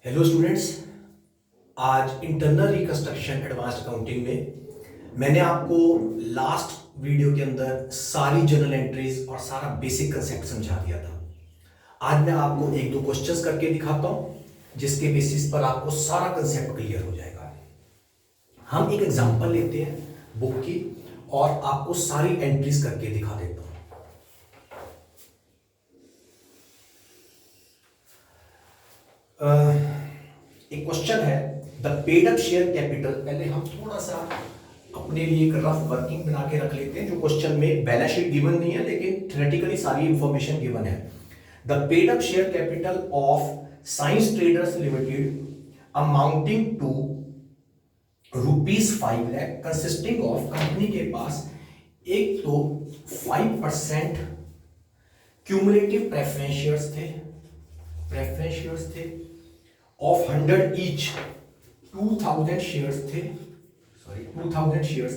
Hello students. आज internal reconstruction advanced accounting में मैंने आपको लास्ट वीडियो के अंदर सारी जर्नल एंट्रीज और सारा बेसिक कंसेप्ट समझा दिया था। आज मैं आपको एक दो क्वेश्चंस करके दिखाता हूं जिसके बेसिस पर आपको सारा कंसेप्ट क्लियर हो जाएगा। हम एक एग्जांपल लेते हैं बुक की और आपको सारी एंट्रीज करके दिखा देता हूं। एक क्वेश्चन है, the paid up share capital. पहले हम थोड़ा सा अपने लिए एक रफ वर्किंग बना के रख लेते हैं। जो क्वेश्चन में बैलेंस शीट गिवन नहीं है लेकिन थ्योरेटिकली सारी इंफॉर्मेशन गिवन है। The paid up share capital of science traders limited amounting to ₹5 lakh consisting of, company के पास एक तो 5% क्यूमुलेटिव प्रेफरेंस शेयर्स थे ऑफ 100 ईच, 2000 शेयर्स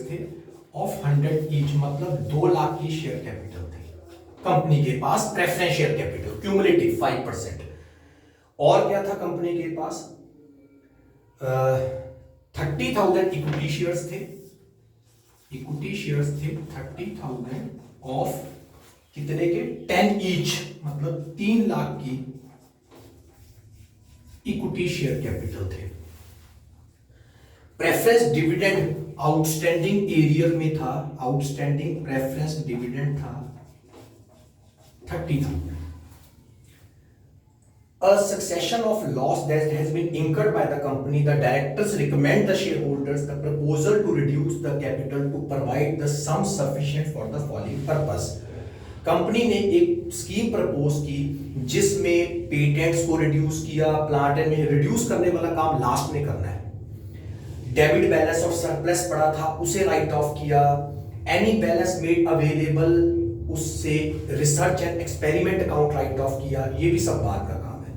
थे ऑफ 100 ईच, मतलब 2 लाख की शेयर कैपिटल थी कंपनी के पास। Preference share capital cumulative 5%। और क्या था कंपनी के पास? 30,000 इक्विटी शेयर्स थे 30,000 ऑफ कितने के? 10 ईच, मतलब 3 लाख की इक्विटी शेयर कैपिटल थे। प्रेफरेंस डिविडेंड आउटस्टैंडिंग एरियर में था, आउटस्टैंडिंग प्रेफरेंस डिविडेंड था 30,000। A succession of loss that has been incurred by the company, the directors recommend the shareholders the proposal to reduce the capital to provide the sum sufficient for the following purpose। Company ने एक scheme propose की जिसमें patents को reduce किया, plant and में reduce करने वाला काम लास्ट में करना है। डेबिट बैलेंस और सरप्लस पड़ा था उसे राइट ऑफ किया। एनी बैलेंस मेड अवेलेबल, उससे research and experiment account right of किया। ये भी सब बात का काम है।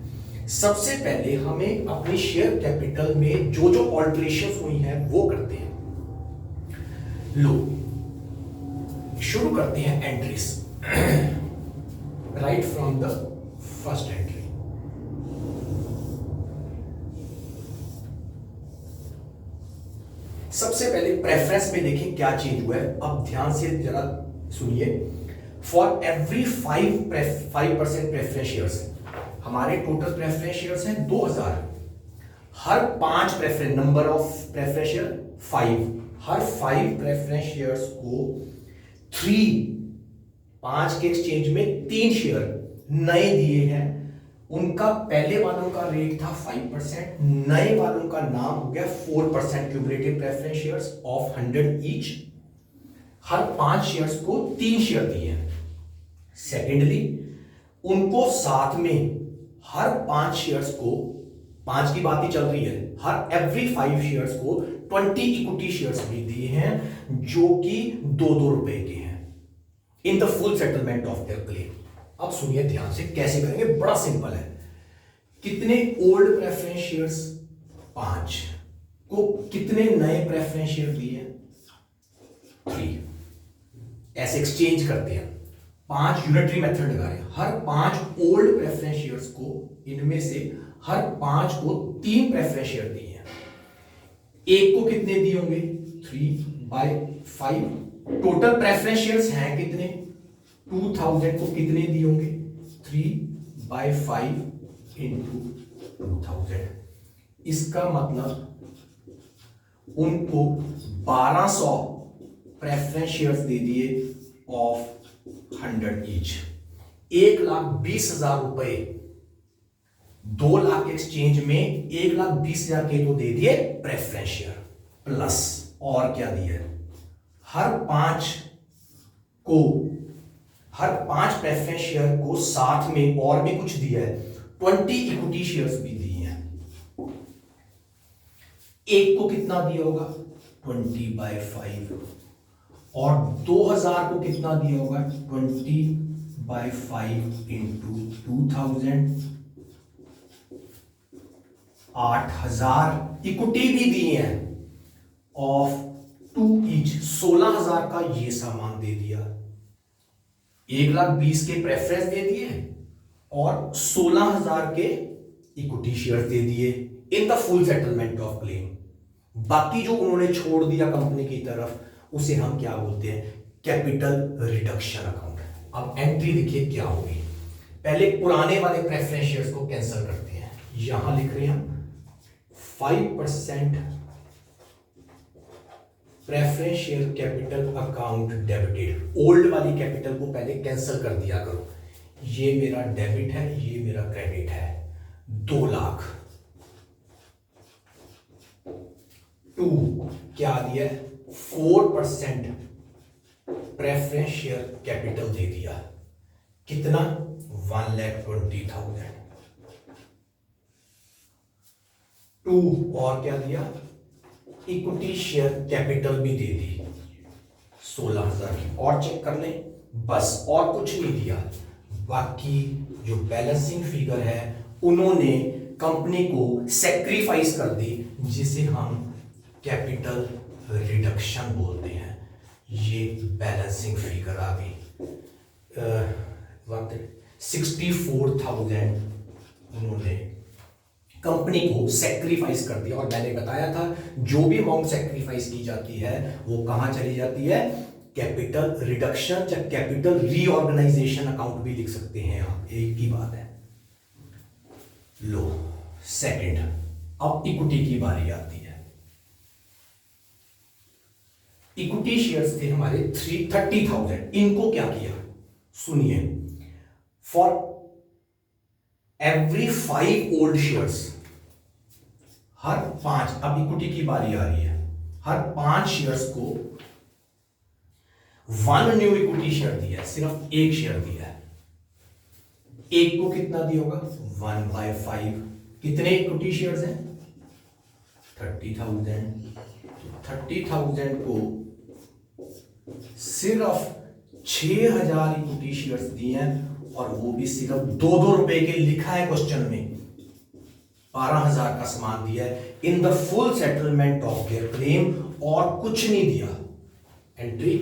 सबसे पहले हमें अपनी शेयर कैपिटल में जो जो ऑल्टरेशन हुई हैं वो करते हैं। लो शुरू करते हैं entries. Right from the first entry. सबसे पहले प्रेफरेंस में देखें क्या चेंज हुआ है। अब ध्यान से जरा सुनिए। फॉर एवरी 5% प्रेफरेंस शेयर्स, हमारे टोटल प्रेफरेंस शेयर्स हैं 2000। हर 5 preference, number of preference share 5, her 5 preference shares को 5 के एक्सचेंज में 3 शेयर नए दिए हैं। उनका पहले वालों का रेट था 5%, नए वालों का नाम हो गया 4% cumulative preference shares of 100 each. Her 5 shares को 3 शेयर दिए हैं। सेकेंडली, उनको साथ में हर 5 शेयर्स को, 5 की बात ही चल रही है, हर एवरी 5 शेयर्स को 20 इक्विटी शेयर्स भी दिए हैं जो कि 2-2 रुपए के हैं in the full settlement of their claim. अब सुनिए ध्यान से कैसे करेंगे, बड़ा सिंपल है। कितने ओल्ड प्रेफरेंस शेयर्स? 5 को कितने नए प्रेफरेंस शेयर दिए? 3। ऐसे एक्सचेंज करते हैं। 5 यूनिटरी मेथड लगा रहे हैं। हर 5 ओल्ड प्रेफरेंस शेयर्स को, इनमें से हर 5 को 3 प्रेफरेंस शेयर दिए हैं। एक को कितने दिए होंगे? 3/5। टोटल प्रेफरेंस शेयर्स हैं कितने? 2000 को कितने दिए होंगे? 3/5 इंटू 2000। इसका मतलब उनको 1200 प्रेफरेंस शेयर्स दे दिए ऑफ 100 ईच। 1,20,000 रुपए 2 लाख एक्सचेंज में 1,20,000 के तो दे दिए प्रेफरेंस शेयर, प्लस और क्या दिया? हर 5 प्रेफरेंस शेयर को साथ में और भी कुछ दिया है। 20 इक्विटी शेयर्स भी दिए हैं। एक को कितना दिया होगा? 20/5। और 2000 को कितना दिया होगा? 20/5 इंटू 2000। 8,000 इक्विटी भी दिए हैं ऑफ 2 ईच। 16,000 का ये सामान दे दिया। 1,20,000 के प्रेफरेंस दे दिए और 16,000 के इक्विटी शेयर दे दिए in the full settlement of claim. बाकी जो उन्होंने छोड़ दिया कंपनी की तरफ उसे हम क्या बोलते हैं, कैपिटल रिडक्शन अकाउंट। अब एंट्री देखिए क्या होगी, पहले पुराने वाले प्रेफरेंस शेयर्स को कैंसिल करते हैं, यहां लिख रहे हैं हम 5% preference share capital account debited. Old वाली कैपिटल को पहले कैंसिल कर दिया करो, ये मेरा डेबिट है, ये मेरा क्रेडिट है, 2 लाख। 2 क्या दिया, 4% प्रेफरेंस शेयर कैपिटल दे दिया, कितना, 1,20,000। 2 और क्या दिया, इक्विटी शेयर कैपिटल भी दे दी 16,000 की, और चेक कर लें, बस और कुछ नहीं दिया। बाकी जो बैलेंसिंग फिगर है उन्होंने कंपनी को सेक्रीफाइस कर दी, जिसे हम कैपिटल रिडक्शन बोलते हैं। ये बैलेंसिंग फिगर आ गई, 64,000 उन्होंने कंपनी को सेक्रीफाइस कर दिया। और मैंने बताया था जो भी अमाउंट सेक्रीफाइस की जाती है वो कहां चली जाती है, कैपिटल रिडक्शन या कैपिटल रीऑर्गेनाइजेशन अकाउंट भी लिख सकते हैं आप, एक ही बात है। लो सेकंड, अब इक्विटी की बारी आती है। इक्विटी शेयर्स थे हमारे 30,000, इनको क्या किया, सुनिए, फॉर एवरी 5 ओल्ड शेयर्स, हर 5, अब इक्विटी की बारी आ रही है, हर 5 शेयर्स को 1 न्यू इक्विटी शेयर दिया है, सिर्फ एक शेयर दिया है। एक को कितना दिया होगा, 1/5। कितने इक्विटी शेयर्स हैं, 30,000। 30,000 को सिर्फ 6,000 इक्विटी शेयर्स दिए हैं, और वो भी सिर्फ 2-2 रुपए के, लिखा है क्वेश्चन में, 12,000 का सामान दिया है in the full settlement of their claim, और कुछ नहीं दिया। Entry,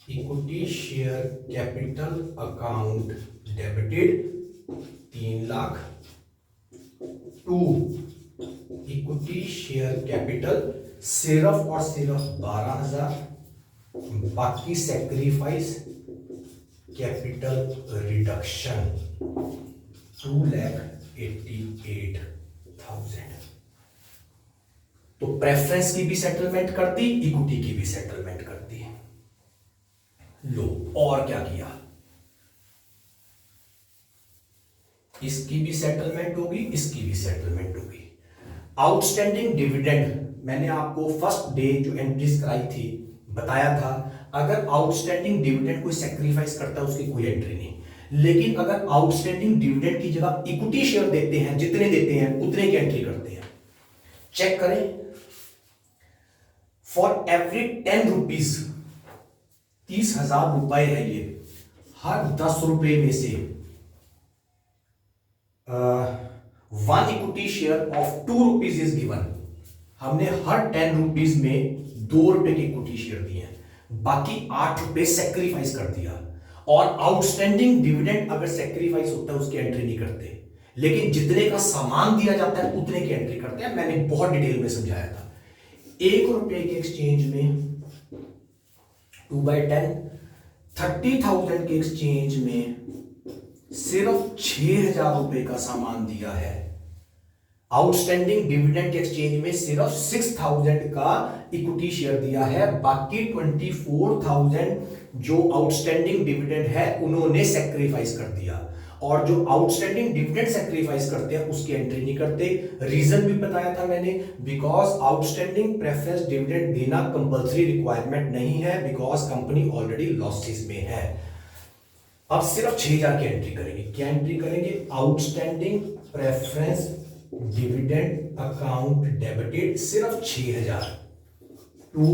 equity share capital account debited 3 lakh. 2 equity share capital सिर्फ और सिर्फ 12,000, बाकी सेक्रीफाइस कैपिटल रिडक्शन 2,88,000। तो प्रेफरेंस की भी सेटलमेंट कर दी, इक्विटी की भी सेटलमेंट कर दी। लो और क्या किया, इसकी भी सेटलमेंट होगी, इसकी भी सेटलमेंट होगी। आउटस्टैंडिंग डिविडेंड, मैंने आपको फर्स्ट डे जो एंट्रीज कराई थी बताया था, अगर आउटस्टैंडिंग डिविडेंड कोई सेक्रीफाइस करता है उसकी कोई एंट्री नहीं, लेकिन अगर आउटस्टैंडिंग डिविडेंड की जगह इक्विटी शेयर देते हैं, जितने देते हैं उतने की एंट्री करते हैं। चेक करें, फॉर एवरी 10 रुपीज, 30,000 रुपए है ये, हर 10 रुपए में से 1 equity share of 2 rupees is given. हमने हर 10 रुपीज में 2 रुपए की इक्विटी शेयर दिए हैं, बाकी 8 रुपए सेक्रीफाइस कर दिया। और आउटस्टैंडिंग डिविडेंड अगर सेक्रीफाइस होता है उसकी एंट्री नहीं करते, लेकिन जितने का सामान दिया जाता है उतने की एंट्री करते हैं। मैंने बहुत डिटेल में समझाया था। 1 रुपए के एक्सचेंज में 2/10, 30,000 के एक्सचेंज में सिर्फ 6,000 रुपए का सामान दिया है। आउटस्टैंडिंग डिविडेंड के एक्सचेंज में सिर्फ 6,000 का इक्विटी शेयर दिया है, बाकी 24,000 जो आउटस्टैंडिंग डिविडेंड है उन्होंने सेक्रीफाइस कर दिया। और जो आउटस्टैंडिंग डिविडेंड सेक्रीफाइस करते हैं उसकी एंट्री नहीं करते। रीजन भी बताया था मैंने, बिकॉज आउटस्टैंडिंग प्रेफरेंस डिविडेंड देना कंपल्सरी रिक्वायरमेंट नहीं है, बिकॉज कंपनी ऑलरेडी लॉसेस में है। अब सिर्फ 6,000 की एंट्री करेंगे। क्या एंट्री करेंगे, outstanding preference dividend account debited सिर्फ 6,000 टू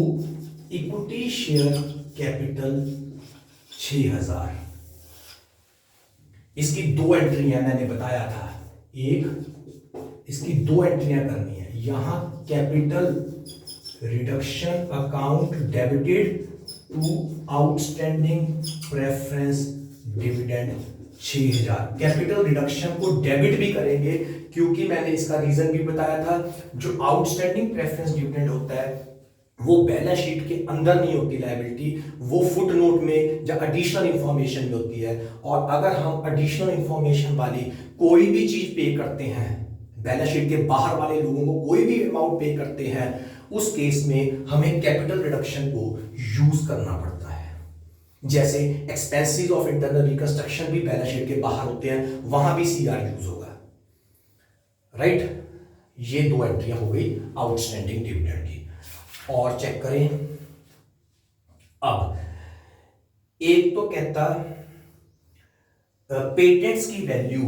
इक्विटी शेयर कैपिटल 6,000। इसकी 2 एंट्रियां मैंने बताया था, एक इसकी 2 एंट्रियां करनी है। यहां capital reduction account debited to outstanding preference dividend 6000। Capital reduction को डेबिट भी करेंगे क्योंकि मैंने इसका रीजन भी बताया था, जो आउटस्टैंडिंग प्रेफरेंस डिविडेंड होता है वो बैलेंस शीट के अंदर नहीं होती लायबिलिटी, वो फुट नोट में या एडिशनल इंफॉर्मेशन में होती है। और अगर हम एडिशनल इंफॉर्मेशन वाली कोई भी चीज पे करते हैं, बैलेंस शीट के बाहर वाले लोगों को कोई भी अमाउंट पे करते हैं, उस केस में हमें कैपिटल रिडक्शन को यूज करना पड़ता है। जैसे एक्सपेंसेस ऑफ इंटरनल रिकंस्ट्रक्शन भी बैलेंस शीट के बाहर होते हैं, वहां भी सीआर यूज होगा, राइट। ये दो एंट्रियां हो गई आउटस्टैंडिंग डिविडेंड की। और चेक करें, अब एक तो कहता पेटेंट्स की वैल्यू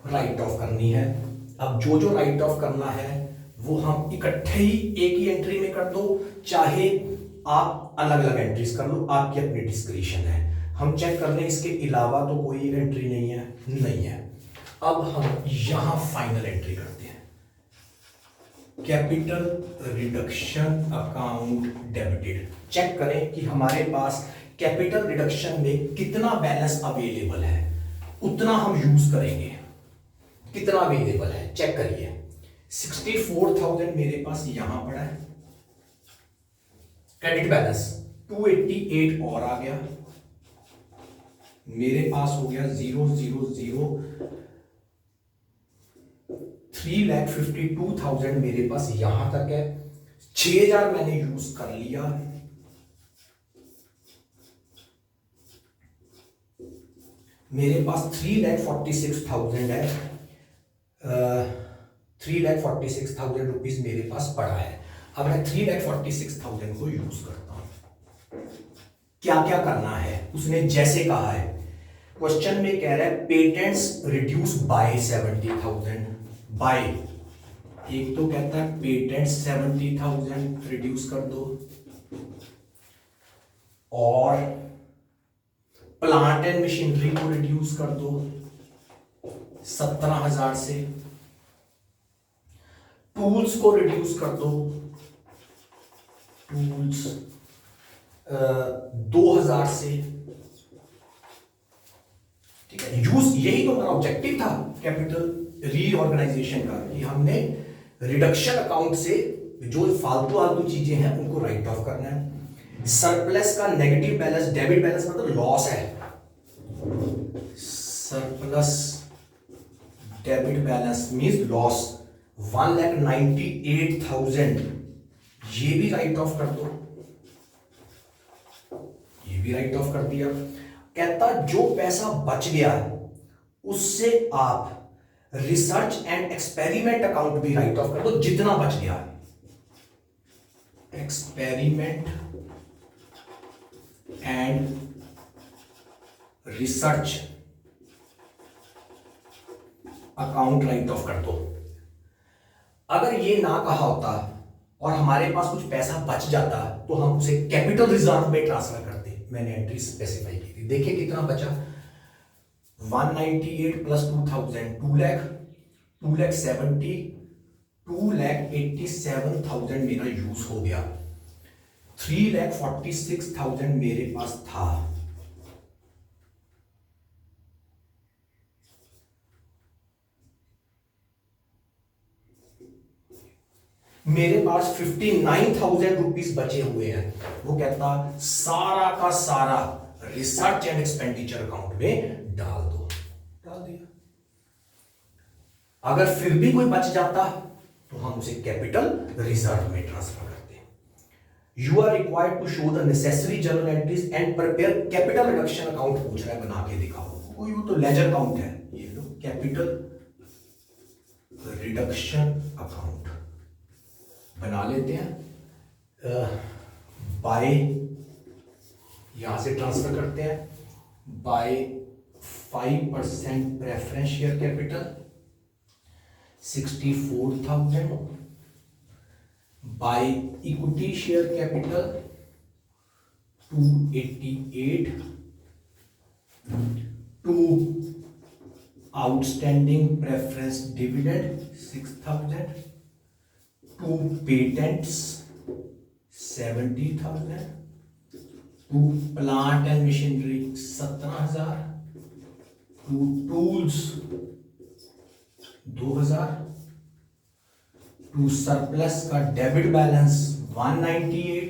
राइट ऑफ करनी है। अब जो जो राइट ऑफ करना है वो हम इकट्ठे ही एक ही एंट्री में कर दो, चाहे आप अलग अलग एंट्रीज कर लो, आपकी अपनी डिस्क्रिप्शन है। हम चेक कर लें इसके अलावा तो कोई एंट्री नहीं है। अब हम यहां फाइनल एंट्री करते हैं, capital reduction account debited. Check करें कि हमारे पास कैपिटल रिडक्शन में कितना बैलेंस अवेलेबल है, उतना हम यूज करेंगे। कितना अवेलेबल है चेक करिए। 64,000 मेरे पास यहां पड़ा है क्रेडिट बैलेंस, 288 और आ गया मेरे पास, हो गया 000। 3,52,000 मेरे पास यहां तक है। 6,000 मैंने यूज कर लिया। मेरे पास 3,46,000 है, 3,46,000 रुपीज मेरे पास पड़ा है। अब मैं 3,46,000 को यूज करता हूं। क्या क्या करना है उसने जैसे कहा है, क्वेश्चन में कह रहा है पेटेंट्स रिड्यूस बाय 70,000 बाय, एक तो कहता है पेटेंट 70,000 रिड्यूस कर दो, और प्लांट एंड मशीनरी को रिड्यूस कर दो 17,000 से, टूल्स को रिड्यूस कर दो, टूल्स 2,000 से। ठीक है, यूज यही तो हमारा ऑब्जेक्टिव था कैपिटल रीऑर्गेनाइजेशन का, कि हमने रिडक्शन अकाउंट से जो फालतू चीजें हैं उनको राइट ऑफ करना है। सरप्लस का नेगेटिव बैलेंस, डेबिट बैलेंस मतलब लॉस है, surplus debit balance means loss 1,98,000, ये भी राइट ऑफ कर दो, ये भी राइट ऑफ कर दिया। कहता जो पैसा बच गया उससे आप रिसर्च एंड एक्सपेरिमेंट अकाउंट भी राइट ऑफ कर दो, जितना बच गया। Experiment and research account right of कर दो। अगर ये ना कहा होता और हमारे पास कुछ पैसा बच जाता तो हम उसे कैपिटल रिजर्व में ट्रांसफर करते। मैंने एंट्री स्पेसिफाई की थी, देखिए कितना बचा, 198 प्लस 2,000 2,70 2,87,000 मेरा यूज हो गया। 3,46,000 मेरे पास था। मेरे पास 59,000 रुपीज बचे हुए हैं। वो कहता सारा का सारा रिसर्च एंड एक्सपेंडिचर अकाउंट में डाल दो, डाल दिया। अगर फिर भी कोई बच जाता तो हम उसे कैपिटल रिजर्व में ट्रांसफर करते हैं। You are required to show the necessary journal entries and prepare capital reduction account पूछ रहा है, बना के दिखाओ। कोई वो तो लेजर अकाउंट है, ये लो कैपिटल रिडक्शन अकाउंट बना लेते हैं। बाय यहां से ट्रांसफर करते हैं, by 5% preference share capital 64,000, by equity share capital 288, to outstanding preference dividend 6,000, to patents 70,000, to plant and machinery 17,000, to tools 2000, to surplus का debit balance 198,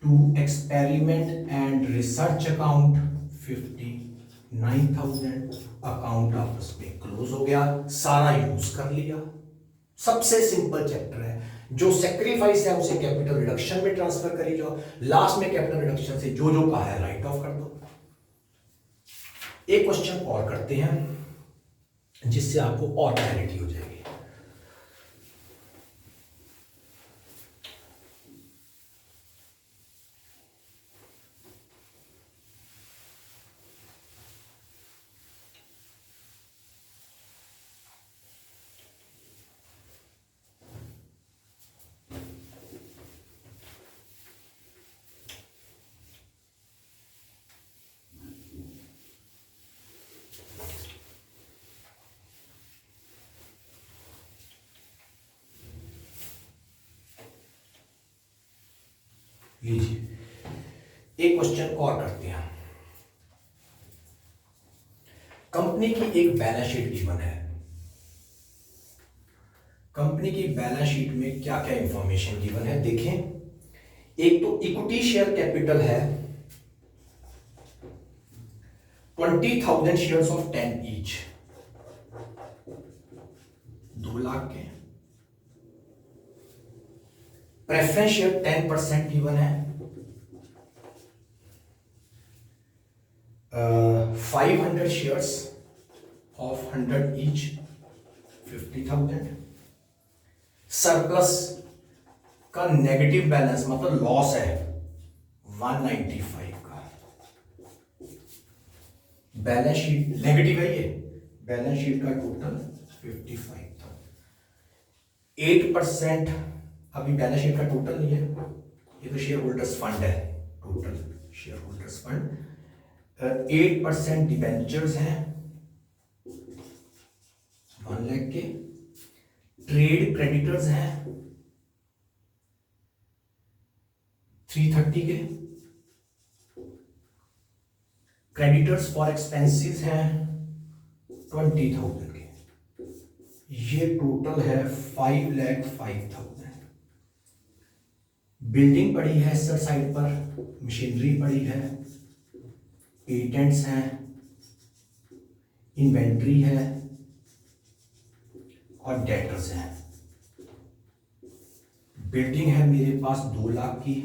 to experiment and research account 59,000। Account आपस में close हो गया, सारा use कर लिया। सबसे simple chapter है। जो सेक्रीफाइस है उसे कैपिटल रिडक्शन में ट्रांसफर करी जाओ, लास्ट में कैपिटल रिडक्शन से जो जो कहा है राइट ऑफ कर दो। एक क्वेश्चन और करते हैं जिससे आपको और क्लैरिटी हो जाएगी। लीजिए एक क्वेश्चन और करते हैं। कंपनी की एक बैलेंस शीट गिवन है। कंपनी की बैलेंस शीट में क्या क्या इंफॉर्मेशन गिवन है देखें। एक तो इक्विटी शेयर कैपिटल है 20,000 शेयर्स ऑफ 10 ईच, 2 लाख के। प्रेफरेंस शेयर 10% गिवन है, 500 शेयर्स ऑफ 100 ईच, 50,000। सरप्लस का नेगेटिव बैलेंस मतलब लॉस है 195 का। बैलेंस शीट नेगेटिव है, ये बैलेंस शीट का टोटल 55 था। 8% अभी बैलेंस शीट का टोटल नहीं है, ये तो शेयर होल्डर्स फंड है, total share holders fund. 8% debentures हैं 1 लाख के। ट्रेड क्रेडिटर्स हैं 330 के। क्रेडिटर्स फॉर एक्सपेंसेस हैं 20,000 के। ये टोटल है 5,05,000। बिल्डिंग पड़ी है सर साइड पर, मशीनरी पड़ी है, पेटेंट्स हैं, इन्वेंट्री है और डेटर्स हैं। बिल्डिंग है मेरे पास 2 लाख की,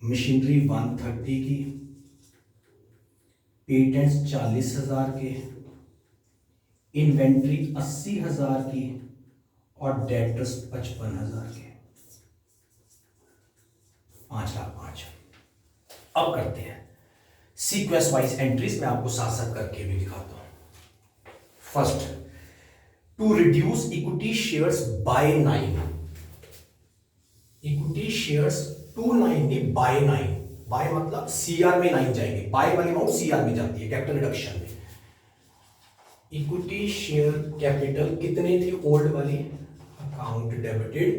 मशीनरी 130 की, पेटेंट्स 40,000 के, इन्वेंट्री 80,000 की और डेटर्स 55,000 के। 5,05,000। अब करते हैं सीक्वेंस वाइज एंट्रीज, मैं आपको साथ साथ करके भी दिखाता हूं। First, to reduce equity shares by 9। Equity shares to 9 नहीं, बाय 9। बाय मतलब सीआर में 9 जाएंगे, बाय वाली अमाउंट सीआर में जाती है कैपिटल रिडक्शन में। इक्विटी शेयर कैपिटल कितने थी ओल्ड वाली, account debited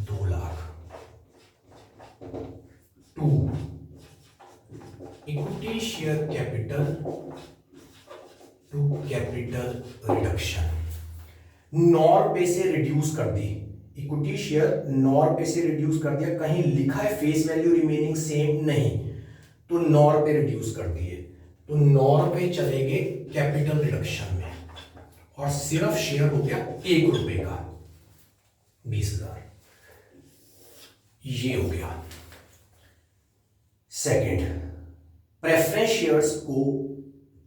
2 lakh. To equity share capital to capital reduction, 9 रुपए से रिड्यूस कर दी। इक्विटी शेयर 9 रुपए से रिड्यूस कर दिया, कहीं लिखा है फेस वैल्यू रिमेनिंग सेम नहीं, तो 9 रुपए रिड्यूस कर दिए, तो 9 रुपए चलेंगे कैपिटल रिडक्शन में और सिर्फ शेयर हो गया 1 रुपए का 20,000। ये हो गया। सेकंड, प्रेफरेंस शेयर्स को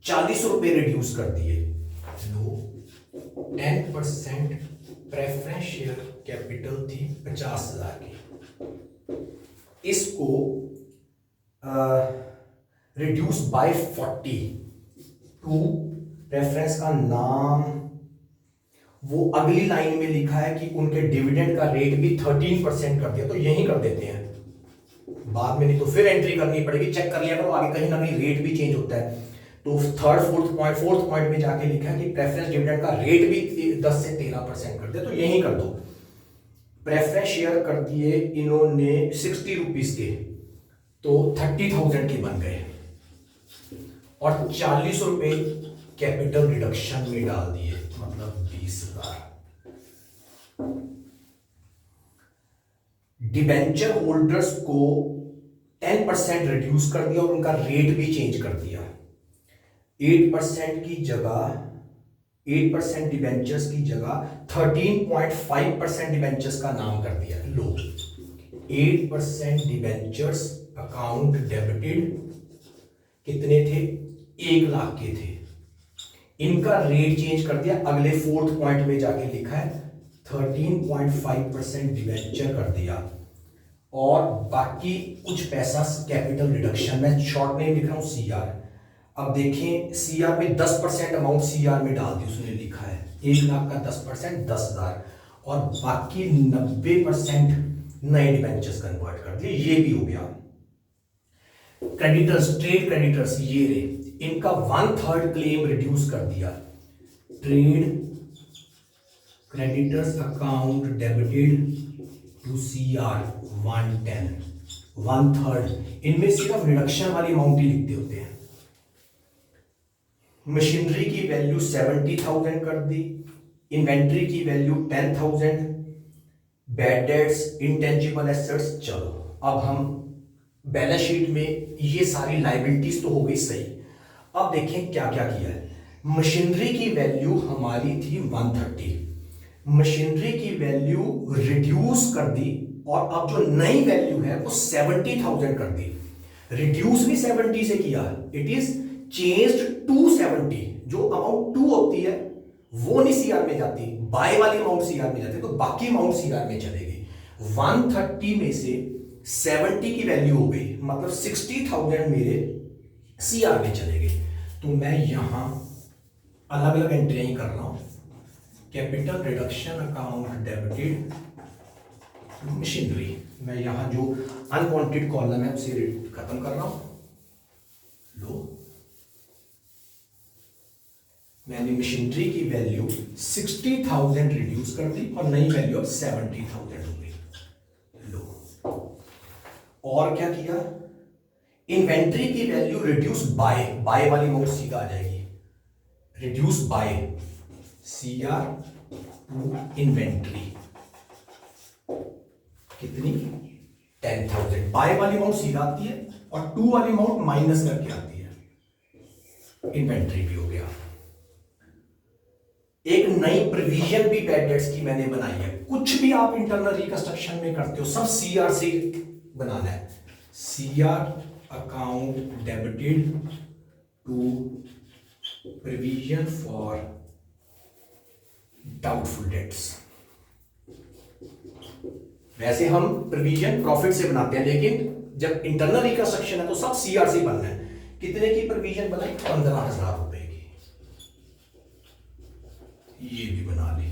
40 रुपए रिड्यूस कर दिए, लो 10% प्रेफरेंस शेयर कैपिटल थी 50,000 की, इसको रिड्यूस बाय 40 टू, प्रेफरेंस का नाम वो अगली लाइन में लिखा है कि उनके डिविडेंड का रेट भी 13% कर दिया, तो यही कर देते हैं बाद में, नहीं तो फिर एंट्री करनी पड़ेगी। चेक कर लिया करो आगे कहीं ना कहीं रेट भी चेंज होता है। तो फोर्थ पॉइंट में जाके लिखा है कि प्रेफरेंस डिविडेंड का रेट भी 10 से 13% कर दे, तो यही कर दो। प्रेफरेंस शेयर कर दिए इन्होंने 60 रुपीज के, तो 30,000 के बन गए। और 40 रुपए कैपिटल रिडक्शन में डाल दिए, मतलब 20,000। डिबेंचर होल्डर्स को 10% रिड्यूस कर दिया और उनका रेट भी चेंज कर दिया। 8% की जगह 8% डिबेंचर्स की जगह 13.5% डिबेंचर्स का नाम कर दिया। लो, 8% डिबेंचर्स अकाउंट डेबिटेड कितने थे? 1 लाख के थे। इनका रेट चेंज कर दिया, अगले 4th पॉइंट में जाके लिखा है 13.5% डिबेंचर कर दिया और बाकी कुछ पैसा कैपिटल रिडक्शन में, शॉर्ट नेम लिख रहा हूं CR। अब देखें CR में 10% अमाउंट CR में डाल दी, उसने लिखा है 1 लाख का 10% 10,000 और बाकी 90% नए डिबेंचर्स कन्वर्ट कर दिए। ये भी हो गया। क्रेडिटर्स, ट्रेड क्रेडिटर्स ये रहे, इनका 1/3 क्लेम रिड्यूस कर दिया। Trade creditors account debited to CR 110, 1/3। इनमें सिर्फ रिडक्शन वाली अमाउंट ही लिखते होते हैं। मशीनरी की वैल्यू 70,000 कर दी, इन्वेंट्री की value 10,000, bad debts, intangible assets. चलो अब हम बैलेंस शीट में ये सारी लायबिलिटीज तो हो गई सही। अब देखें क्या क्या किया है। मशीनरी की वैल्यू हमारी थी 130, मशीनरी की वैल्यू रिड्यूस कर दी और अब जो नई वैल्यू है वो 70,000 कर दी। रिड्यूस भी 70 से किया, इट इज चेंज्ड टू 70। जो अमाउंट 2 होती है वो नहीं CR में जाती, बाय वाली अमाउंट CR में जाती, तो बाकी अमाउंट CR में चलेगी। 130 में से 70 की वैल्यू हो गई, मतलब 60,000 मेरे CR में चले गए। तो मैं यहां अलग अलग एंट्रियां ही कर रहा हूं। Capital reduction account debited machinery, मैं यहां जो अनवांटेड कॉलम है उसे खत्म कर रहा हूं। लो, मैंने मशीनरी की वैल्यू 60,000 रिड्यूस कर दी और नई वैल्यू अब 70,000 हो गई। लो, और क्या किया? इन्वेंट्री की वैल्यू रिड्यूस बाय, बाय वाली अमाउंट सीधा आ जाएगी, reduce by CR to inventory कितनी? 10,000। बाय वाली अमाउंट सीधा आती है और 2 वाली अमाउंट माइनस करके आती है। इन्वेंट्री भी हो गया। एक नई प्रोविजन भी बैड डेट्स की मैंने बनाई है। कुछ भी आप इंटरनल रिकंस्ट्रक्शन में करते हो सब CR से बनाना है। CR account debited to provision for doubtful debts. वैसे हम प्रोविजन प्रॉफिट से बनाते हैं, लेकिन जब इंटरनल रिकंस्ट्रक्शन है तो सब CR से बनना है। कितने की प्रोविजन बनाई? 15,000 रुपए की। ये भी बना ली।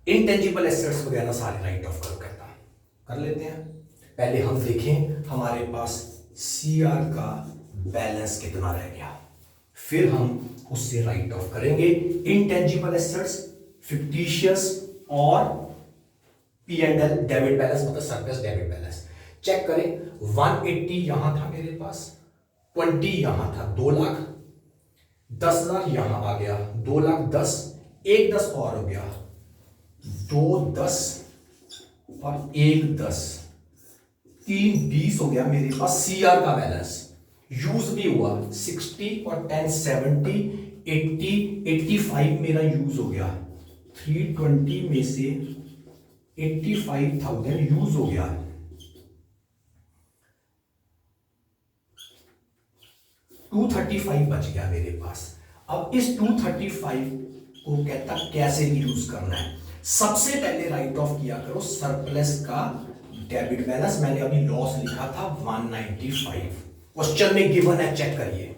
इंटेंजिबल एसेट्स वगैरह सारे राइट ऑफ कर लेते हैं। पहले हम देखें हमारे पास CR का बैलेंस कितना रह गया, फिर हम उससे राइट ऑफ करेंगे। इंटेंजिबल एसेट्स, फिक्टिशियस और P&L डेबिट बैलेंस, मतलब सरप्लस डेबिट बैलेंस चेक करें। 180 यहां था मेरे पास, 20 यहां था, 2 लाख, 10,000 यहां आ गया, 2 लाख 10, 1 10 और हो गया, 2 10 और 1 10, 3 20 हो गया मेरे पास CR का बैलेंस। यूज भी हुआ 60 और 10 70, 80 85 मेरा यूज हो गया। 320 में से 85,000 यूज हो गया। 235 बच गया मेरे पास। अब इस 235 को कहता कैसे यूज करना है। सबसे पहले राइट ऑफ किया करो सरप्लस का डेबिट बैलेंस। मैंने अभी लॉस लिखा था 195, क्वेश्चन में गिवन है, चेक करिए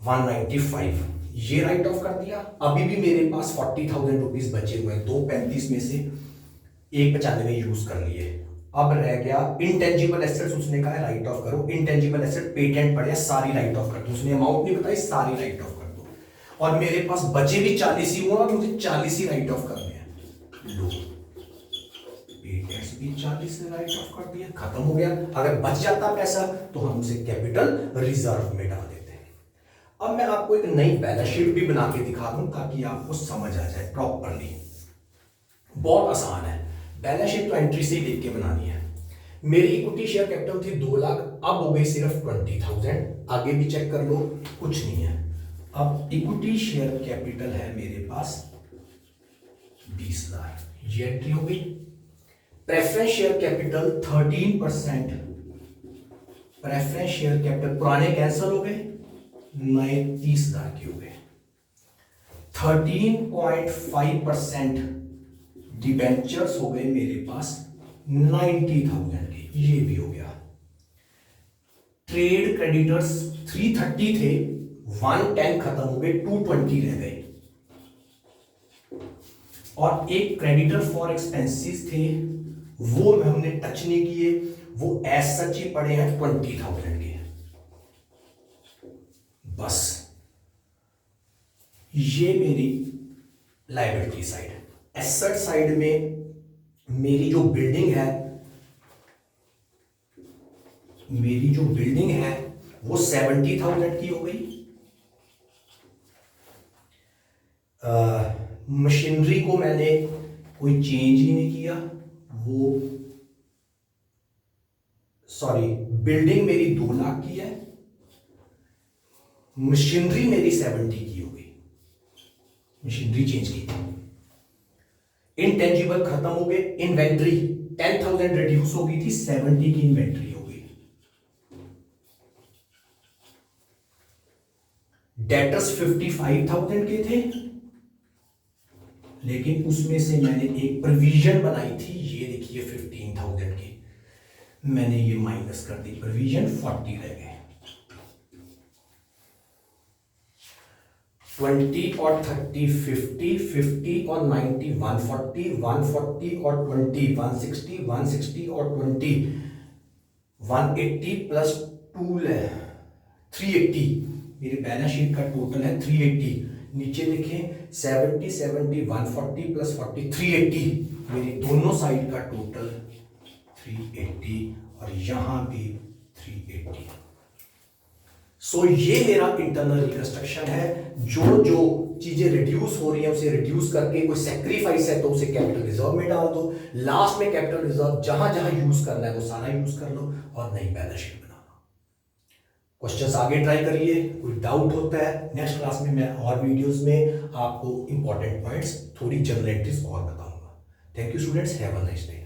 195, ये राइट ऑफ कर दिया। अभी भी मेरे पास 40,000 रुपीज बचे हुए हैं, 235 में से 195 यूज कर लिए। अब रह गया इंटेंजिबल एसेट्स, उसने कहा राइट ऑफ करो। इंटेंजिबल एसेट पेटेंट पड़े, सारी राइट ऑफ कर दो, उसने अमाउंट नहीं बताई, सारी राइट ऑफ कर दो। और मेरे पास बचे भी 40 ही हुआ और मुझे 40 ही राइट ऑफ करने हैं। लो, पेटेंट्स भी 40 से राइट ऑफ कर दिया, खत्म हो गया। अगर बच जाता पैसा तो हम उसे कैपिटल रिजर्व में डाल देते हैं। अब मैं आपको एक नई बैलेंस शीट भी बना के दिखा दूं ताकि आपको समझ आ जाए प्रॉपरली। बहुत आसान है, बैलेंस शीट तो एंट्री से ही देख के बनानी है। मेरी इक्विटी शेयर कैपिटल थी 2 लाख, अब हो गई सिर्फ 20,000। आगे भी चेक कर लो, कुछ नहीं है। अब इक्विटी शेयर कैपिटल है मेरे पास 20 लाख, ये एंट्री हो गई। Preference share capital 13%, preference share capital पुराने कैंसिल हो गए, नए 30 लाख के हो गए। 13.5% डिबेंचर्स हो गए मेरे पास 90,000 के, ये भी हो गया। ट्रेड क्रेडिटर्स 330 थे, 110 खत्म हो गए, 220 रह गए। और एक क्रेडिटर फॉर एक्सपेंसेस थे, वो हमने टच नहीं किए, वो एज सच ही पड़े हैं 20,000 के। बस ये मेरी लायबिलिटी साइड। एसेट साइड में मेरी जो बिल्डिंग है वो 70,000 की हो गई। मशीनरी को मैंने कोई चेंज ही नहीं किया, बिल्डिंग मेरी 2 लाख की है, मशीनरी मेरी 70 की हो गई, मशीनरी चेंज की। इनटेंजिबल खत्म हो गए। इन्वेंट्री 10,000 रिड्यूस हो गई थी, 70 की इन्वेंट्री हो गई। डेटर्स 55,000 के थे, लेकिन उसमें से मैंने एक प्रोविजन बनाई थी, ये देखिए 15,000 की, मैंने ये माइनस कर दी, प्रोविजन 40 रह गए। 20 और 30 50 और 90 140 और 20 160 और 20 180 प्लस 2 380। मेरी बैलेंस शीट का टोटल है 380। नीचे देखें 70 140 प्लस 40 380, मेरी दोनों साइड का टोटल 380 और यहां भी 380। सो ये मेरा इंटरनल रिकंस्ट्रक्शन है। जो चीजें रिड्यूस हो रही है उसे रिड्यूस करके, कोई सेक्रीफाइस है तो उसे कैपिटल रिजर्व में डाल दो। लास्ट में कैपिटल रिजर्व जहां जहां यूज करना है वो सारा यूज कर लो और नई बैलेंस शीट बना लो। क्वेश्चंस आगे ट्राई करिए, कोई डाउट होता है नेक्स्ट क्लास में मैं और वीडियोस में आपको इंपॉर्टेंट पॉइंट्स, थोड़ी जनरल एंट्रीज और बताऊंगा। Thank you students, have a nice day.